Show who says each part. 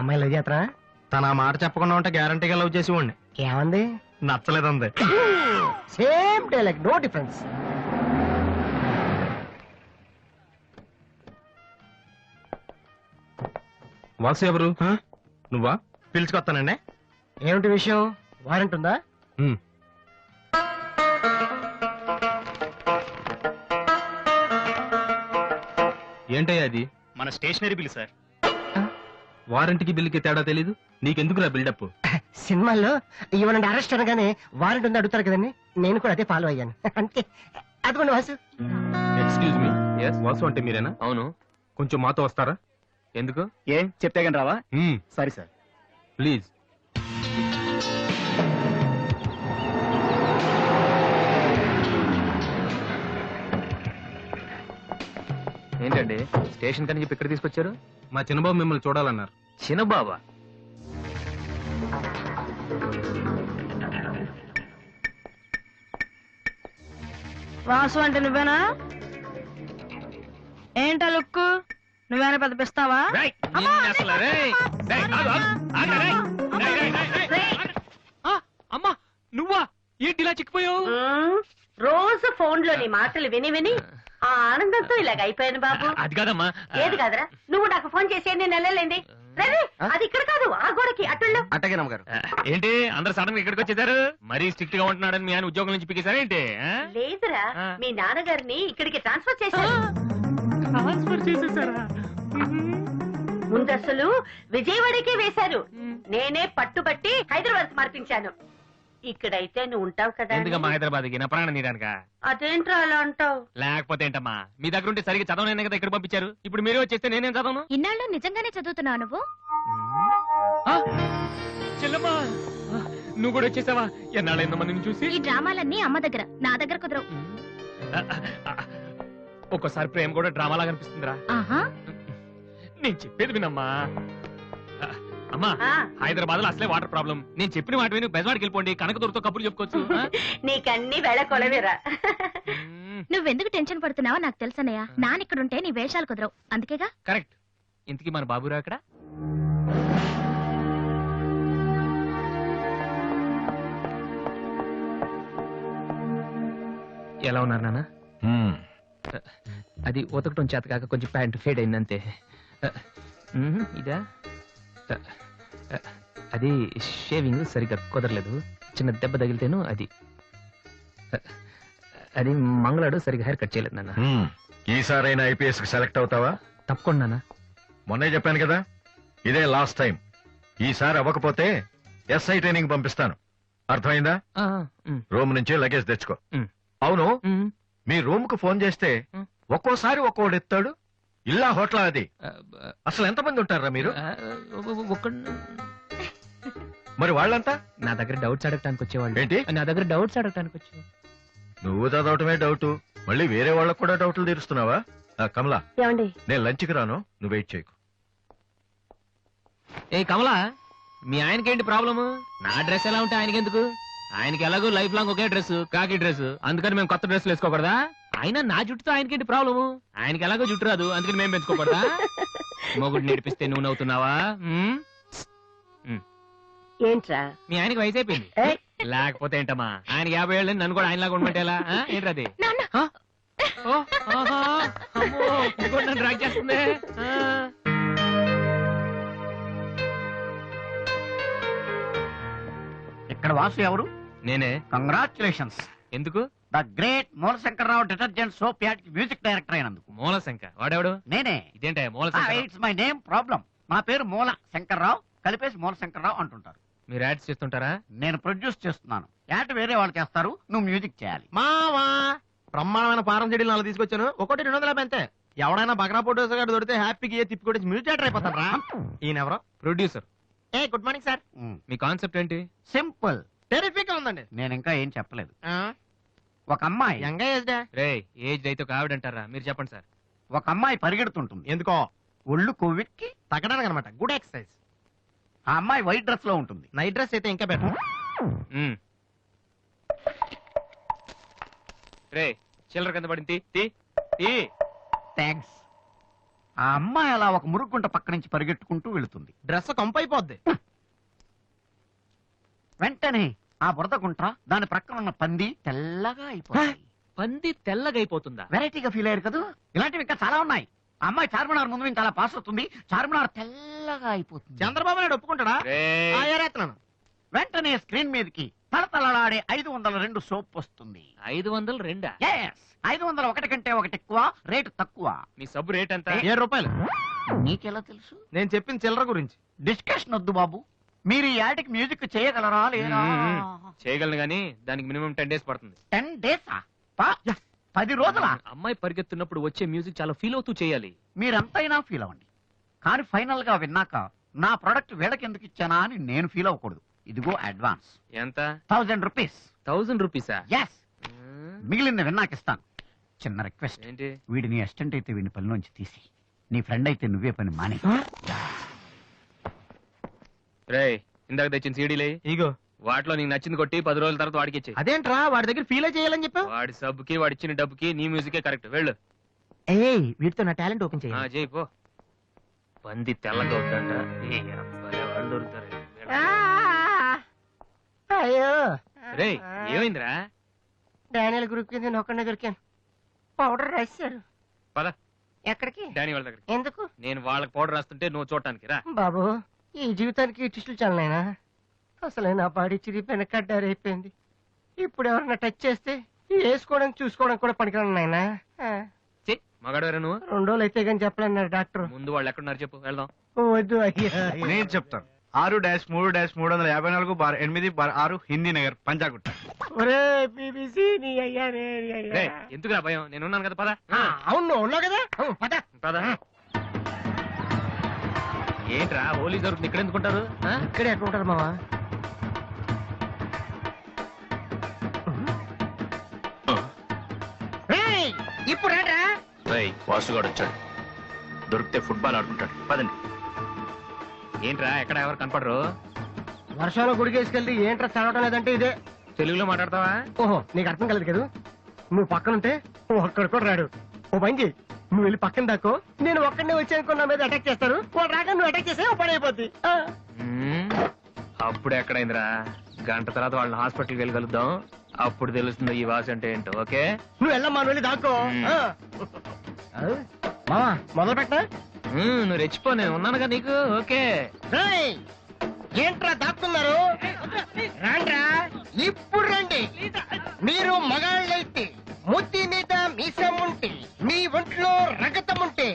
Speaker 1: అమ్మాయి లవ్ చేతరా?
Speaker 2: తన ఆ మాట చెప్పకుండా ఉంటే గ్యారంటీగా లవ్ చేసి ఉండి.
Speaker 1: ఏమంది?
Speaker 2: నచ్చలేదంది.
Speaker 1: Same dialogue, no difference.
Speaker 2: Vasu ఎవరు? నువ్వా? పిలుచుకొస్తానండి.
Speaker 1: ఏమిటి విషయం? వారెంట్ ఉందా?
Speaker 2: ఏంటయ్యా అది?
Speaker 3: మన స్టేషనరీ బిల్ సార్.
Speaker 2: వారంటీకి బిల్లుకి తేడా తెలీదు నీకెందుకురా బిల్డప్?
Speaker 1: సినిమాల్లో ఇవ్వనండి అరెస్ట్ అనగానే వారెంట్ ఉందా అడుగుతారు కదండి, నేను కూడా అదే ఫాలో అయ్యాను. అంతే. అదిగోండి వాసు.
Speaker 2: ఎక్స్క్యూజ్ మీ, వాసు అంటే మీరేనా?
Speaker 3: అవును.
Speaker 2: కొంచెం మాతో వస్తారా?
Speaker 3: ఎందుకు? ఏం చెప్తే కానీ రావా? Sorry sir.
Speaker 2: ప్లీజ్.
Speaker 3: ఏంటండి స్టేషన్ కని చెప్పి ఇక్కడ తీసుకొచ్చారు?
Speaker 2: మా చిన్నబాబు మిమ్మల్ని చూడాలన్నారు.
Speaker 3: చిన్నబాబా?
Speaker 4: వాసు అంటే నువ్వేనా? ఏంటా లుక్కు? నువ్వేనా పెద్ద పిస్తావా?
Speaker 3: అమ్మా నువ్వా? ఏంటి ఇలా చిక్కిపోయావు?
Speaker 5: రోజు ఫోన్ లో నీ మాటలు విని విని ఆ ఆనందంతో ఇలాగ అయిపోయాను బాబు.
Speaker 3: అది కాదమ్మా.
Speaker 5: ఏది కాదురా, నువ్వు నాకు ఫోన్ చేసి నేను వెళ్ళలేండి. అది ఇక్కడ కాదు, ఆ గోడకి అటుళ్ళు.
Speaker 2: అట్టగే నమ్మగారు.
Speaker 3: ఏంటి అందరు సడన్ గా ఇక్కడికి వచ్చేసారు? మరీ స్ట్రిక్ట్ గా ఉంటున్నాడని మీ ఆయన ఉద్యోగం నుంచి పిగేశారా ఏంటి?
Speaker 5: లేదురా, మీ నాన్నగారిని ఇక్కడికి ట్రాన్స్ఫర్ చేశారు. ముందు అసలు విజయవాడకే వేశారు, నేనే పట్టుబట్టి హైదరాబాద్ మార్పించాను. ఇక్కడైతే నువ్వు ఉంటావు కదా.
Speaker 3: ఎందుకమ్మా హైదరాబాద్ కి? నా ప్రాణం నీరానుక.
Speaker 5: అదేంట్రా అలా అంటావు?
Speaker 3: లేకపోతే ఏంటమ్మా, మీ దగ్గర ఉంటే సరిగ్గా చదవనైనా కదా ఇక్కడ పంపించారు. ఇప్పుడు మీరే వచ్చేస్తే నేనేం చదవను?
Speaker 4: ఇన్నాళ్ళు నిజంగానే చదువుతున్నావు నువ్వు?
Speaker 3: చెల్లమ్మా నువ్వు కూడా వచ్చేసావా? ఎన్నాళ్ళు ఎంతో మందిని చూసి.
Speaker 4: ఈ డ్రామాలన్నీ అమ్మ దగ్గర, నా దగ్గర కుదరవు.
Speaker 3: ఒక్కోసారి ప్రేమ కూడా డ్రామాలాగా అనిపిస్తుందిరా. నేను చెప్పేది వినమ్మా. అమ్మా హైదరాబాద్ లో అసలే వాటర్ ప్రాబ్లం. నేను చెప్పిన మాట విని బెజవాడికి వెళ్ళిపోండి, కనకదుర్తో కబుర్లు చెప్పుకోవచ్చు.
Speaker 5: నీకన్నీ వేళ కొలవేరా.
Speaker 4: నువ్వెందుకు టెన్షన్ పడుతున్నావో నాకు తెలుసనయ్య. నానిక్కడుంటే నీ వేషాలు కుదరవు, అందుకేగా.
Speaker 3: కరెక్ట్. ఇంతకీ మన బాబురా అక్కడ? ఎలా ఉన్నారు నాన్న? అది ఉతకటం చేత కాక కొంచెం ప్యాంట్ ఫేడ్ అయిందంతే. ఇదా? అది షేవింగ్ సరిగ్గా కుదరలేదు, చిన్న దెబ్బ తగిలితేను. అది మంగళాడు సరిగ్గా హెయిర్ కట్ చేయలేదు నాన్న.
Speaker 6: ఈసారైనా ఐపీఎస్ కి సెలెక్ట్ అవుతావా?
Speaker 3: తప్పకుండా నాన్న.
Speaker 6: మొన్నే చెప్పాను కదా, ఇదే లాస్ట్ టైం. ఈసారి అవ్వకపోతే ఎస్ఐ ట్రైనింగ్ పంపిస్తాను, అర్థమైందా? రూమ్ నుంచి లగేజ్ తెచ్చుకో. అవును, మీ రూమ్ కు ఫోన్ చేస్తే ఒక్కోసారి ఒక్కోడు ఎత్తాడు. ఇల్లా హోటల్ అది? అసలు ఎంతమంది ఉంటారా మీరు? మరి వాళ్ళంతా
Speaker 3: నా దగ్గర డౌట్స్ అడగటానికి వచ్చేవాళ్ళు.
Speaker 6: ఏంటి?
Speaker 3: నా దగ్గర డౌట్స్ అడగటానికి వచ్చేవాళ్ళు.
Speaker 6: నువ్వు చదవటమే డౌట్, మళ్ళీ వేరే వాళ్ళకు కూడా డౌట్లు తీరుస్తున్నావా? కమలా, నేను లంచ్కి రాను, నువ్వు వెయిట్ చేయకు.
Speaker 3: ఏ కమలా, మీ ఆయనకేంటి ప్రాబ్లము? నా డ్రెస్ ఎలా ఉంటే ఆయనకెందుకు? ఆయనకి ఎలాగో లైఫ్ లాంగ్ ఒకే డ్రెస్, కాకి డ్రెస్, అందుకని మేము కొత్త డ్రెస్లు వేసుకోకూడదా? అయినా నా జుట్టుతో ఆయనకేంటి ప్రాబ్లము? ఆయనకి ఎలాగో జుట్టు రాదు, అందుకని మేము పెంచుకోకూడదా? మొగుడు నేర్పిస్తే నువ్వు నవ్వుతున్నావా?
Speaker 5: ఏంట్రా
Speaker 3: మీ ఆయనకి వయసు అయిపోయింది. లేకపోతే ఏంటమ్మా, ఆయన 50 ఏళ్ళు, నన్ను కూడా ఆయనలాగా ఉండమంటే ఎలా? ఏంటది? నన్ను డ్రాక్ చేస్తుంది.
Speaker 7: ఇక్కడ వాసు ఎవరు?
Speaker 3: నేనే.
Speaker 7: కంగ్రాచులేషన్స్.
Speaker 3: ఎందుకు?
Speaker 7: The great Moolashankararao detergent soap ad కి మ్యూజిక్ డైరెక్టర్ అయినందుకు.
Speaker 3: మూలశంకర్ వాడెవడు?
Speaker 7: నేనే.
Speaker 3: ఇదేంటే Moolashankar?
Speaker 7: It's my name problem. నా పేరు మూల శంకర్రావు, కలిపేసి మూలశంకరరావు అంటుంటారు.
Speaker 3: మీరు యాడ్స్ చేస్తుంటారా?
Speaker 7: నేను ప్రొడ్యూస్ చేస్తున్నాను. యాడ్ వేరే వాళ్ళు చేస్తారు, నువ్వు మ్యూజిక్ చేయాలి.
Speaker 2: మావా బ్రహ్మాండమైన పారం చెడీలు 4 తీసుకొచ్చాను, ఒకటి 250 అంతే. ఎవడైనా బగ్రా ఫోటోస్ గారు దొరికితే హ్యాపీకి తిప్పి కొట్టేసి మ్యూజిక్ డైరెక్టర్ అయిపోతారా? ఈయన ఎవరో
Speaker 3: ప్రొడ్యూసర్.
Speaker 2: Good morning sir.
Speaker 3: మీ కాన్సెప్ట్ ఏంటి?
Speaker 7: సింపుల్,
Speaker 2: టెరిఫిక్ గా ఉందండి.
Speaker 7: నేను ఇంకా ఏం చెప్పలేదు. ఒక అమ్మాయి
Speaker 3: రే ఏజ్ అయితే ఒక ఆవిడ అంటారా? మీరు చెప్పండి సార్.
Speaker 7: ఒక అమ్మాయి పరిగెడుతుంటుంది.
Speaker 2: ఎందుకో?
Speaker 7: ఒళ్ళు కొవ్వెక్కి
Speaker 2: తగ్గడానికి అనమాట. Good exercise.
Speaker 7: ఆ అమ్మాయి వైట్ డ్రెస్ లో ఉంటుంది.
Speaker 2: నైట్ డ్రెస్ అయితే ఇంకా బెటర్.
Speaker 3: రే చిల్లర కింద పడింది.
Speaker 7: థ్యాంక్స్. ఆ అమ్మాయి అలా ఒక మురుగుంట పక్క నుంచి పరిగెట్టుకుంటూ వెళుతుంది.
Speaker 2: డ్రెస్ కంపైపోద్ది.
Speaker 7: వెంటనే ఆ బురద గుంట దాని ప్రక్కన ఉన్న పంది తెల్లగా అయిపోతుంది.
Speaker 3: పంది తెల్లగైపోతుందా?
Speaker 7: వెరైటీగా ఫీల్ అయ్యారు కదా. ఇలాంటివి ఇంకా చాలా ఉన్నాయి. ఆ అమ్మాయి చార్మినార్ ముందు నుంచి అలా పాస్ అవుతుంది. చార్మినార్ తెల్లగా అయిపోతుంది.
Speaker 2: చంద్రబాబు నాయుడు ఒప్పుకుంటాడా?
Speaker 3: రేయ్,
Speaker 2: ఏరేస్తున్నాను.
Speaker 7: వెంటనే స్క్రీన్ మీదకి తలతలలాడే 502 సోప్ వస్తుంది.
Speaker 3: 502?
Speaker 7: Yes, 501 కంటే ఒకటి ఎక్కువ, రేటు తక్కువ.
Speaker 3: మీ సబ్బు రేట్ ఎంత?
Speaker 2: 7 రూపాయలు.
Speaker 7: నీకెలా తెలుసు?
Speaker 2: నేను చెప్పిన చిల్లర గురించి.
Speaker 7: డిస్కషన్ వద్దు బాబు. మీరు ఈ యాడ్కి మ్యూజిక్ చేయగలరా లేదా?
Speaker 3: చేయగలను గానీ దానికి మినిమం 10 days పడుతుంది.
Speaker 7: 10 days 10 రోజుల.
Speaker 3: అమ్మాయి పరిగెత్తున్నప్పుడు వచ్చే మ్యూజిక్ చాలా ఫీల్ అవుతూ చేయాలి.
Speaker 7: మీరంతైనా ఫీల్ అవ్వండి, కానీ ఫైనల్ గా విన్నాక నా ప్రొడక్ట్ వీళ్ళకి ఎందుకు ఇచ్చానా అని నేను ఫీల్ అవ్వకూడదు. ఇదిగో అడ్వాన్స్
Speaker 3: ఎంత?
Speaker 7: 1000 రూపీస్.
Speaker 3: 1000 రూపీసా?
Speaker 7: ఎస్, మిగిలింది విన్నాక ఇస్తాను. చిన్న రిక్వెస్ట్,
Speaker 3: ఏంటి?
Speaker 7: వీడిని అసిస్టెంట్ అయితే వీడిని పనిలోంచి తీసి, నీ ఫ్రెండ్ అయితే నువ్వే పని మానే.
Speaker 3: రేయ్, ఇందాక తెచ్చిన సీడీలే
Speaker 2: ఇగో.
Speaker 3: వాటిలో నీకు నచ్చింది కొట్టి 10 రోజుల తర్వాత వాడికి ఇచ్చేయ్.
Speaker 2: అదేంట్రా వాడి దగ్గర ఫీల్ చేయాలని చెప్పావు?
Speaker 3: వాడి సబ్బుకి వాడి ఇచ్చిన డబ్బుకి నీ మ్యూజికే కరెక్ట్. వెళ్ళు.
Speaker 1: ఏయ్ వీటితో నా టాలెంట్ ఓపెన్
Speaker 3: ఆ,
Speaker 1: చేయాలి.
Speaker 3: చేయి పో. పంది తెల్లగా అవుతుందంట. ఏ అబ్బాయి, వాళ్ళు దొరుకుతారు.
Speaker 1: అయ్యో
Speaker 3: రేయ్, ఏమైందిరా?
Speaker 1: డానియల్ గ్రూప్ కింద నేను ఒక్కడే దొరికాను. పౌడర్ రాశారు.
Speaker 3: పద
Speaker 1: ఎక్కడికి?
Speaker 3: డానీ వాళ్ళ దగ్గరికి.
Speaker 1: ఎందుకు
Speaker 3: నేను వాళ్ళకి పౌడర్ రాస్తుంటే నువ్వు చూడటానికి రా.
Speaker 1: బాబు? ఈ జీవితానికి టిస్టులు చాలనైనా. అసలే నా బాడీ చిరిగిపోయిన కడ్డారైపోయింది. ఇప్పుడు ఎవరన్నా టచ్ చేస్తే వేసుకోవడం చూసుకోవడం కూడా పనికిరాను నాయనా.
Speaker 3: చెయ్, మగాడు నువ్వు.
Speaker 1: 2 రోజులు అయితే కానీ చెప్పలేన్నారు డాక్టర్.
Speaker 3: ముందు వాళ్ళు ఎక్కడున్నారు చెప్పు, వెళ్దాం.
Speaker 1: వద్దు అయ్యా.
Speaker 2: నేను చెప్తాను. 6-3-350-8/6 హిందీ నగర్ పంజాగుట్ట.
Speaker 1: ఒరే బీబీసీ నీ అయ్యా రే నీ అయ్యా.
Speaker 3: రేయ్, ఎందుకురా భయం? నేను ఉన్నాను కదా, పద.
Speaker 1: అవును నువ్వు ఉన్నావు కదా. పద.
Speaker 3: పద. ఏంట్రా హోలీ జరుగుతుంది, ఇక్కడ ఎందుకుంటారు?
Speaker 1: ఇక్కడే ఎక్కడ ఉంటారు మావా? ఇప్పుడు రా.
Speaker 3: వాసుగాడు వచ్చాడు. దొరికితే ఫుట్బాల్ ఆడుకుంటాడు. పదండి. ఏంట్రా ఎక్కడ ఎవరు కనపడరు?
Speaker 1: వర్షంలో గుడికేసుకెళ్ళి ఏంట్రా చదవటం లేదంటే ఇదే.
Speaker 3: తెలుగులో మాట్లాడతావా?
Speaker 1: ఓహో నీకు అర్థం కలదు కదా. నువ్వు పక్కనుంటే ఒక్కడు కూడా రాడు. ఓ పని చెయ్యి, నువ్వు వెళ్ళి పక్కన దాకో. నేను ఒక్కడనే వచ్చానుకో, నా మీద అటాక్ చేస్తారు. వాడు రాక నువ్వు అటాక్ చేస్తే ఓ పని అయిపోద్ది.
Speaker 3: అప్పుడు ఎక్కడైందిరా? గంట తర్వాత వాళ్ళని హాస్పిటల్కి వెళ్ళి కలుద్దాం. అప్పుడు తెలుస్తుంది ఈ వాసి అంటే ఏంటో. ఓకే,
Speaker 1: నువ్వు వెళ్ళమ్మా, నువ్వు వెళ్ళి దాకో. మావా మొదలు పెట్టా.
Speaker 3: నువ్వు రెచ్చిపో, నేను ఉన్నానుగా నీకు. ఓకే.
Speaker 1: ఏంట్రా దాక్కున్నారు? రాండ్రా, ఇప్పుడు రండి. మీరు మగాళ్ళైతే, ముద్ది మీద మీసం ఉంటే, మీ ఒంట్లో రగతం ఉంటే,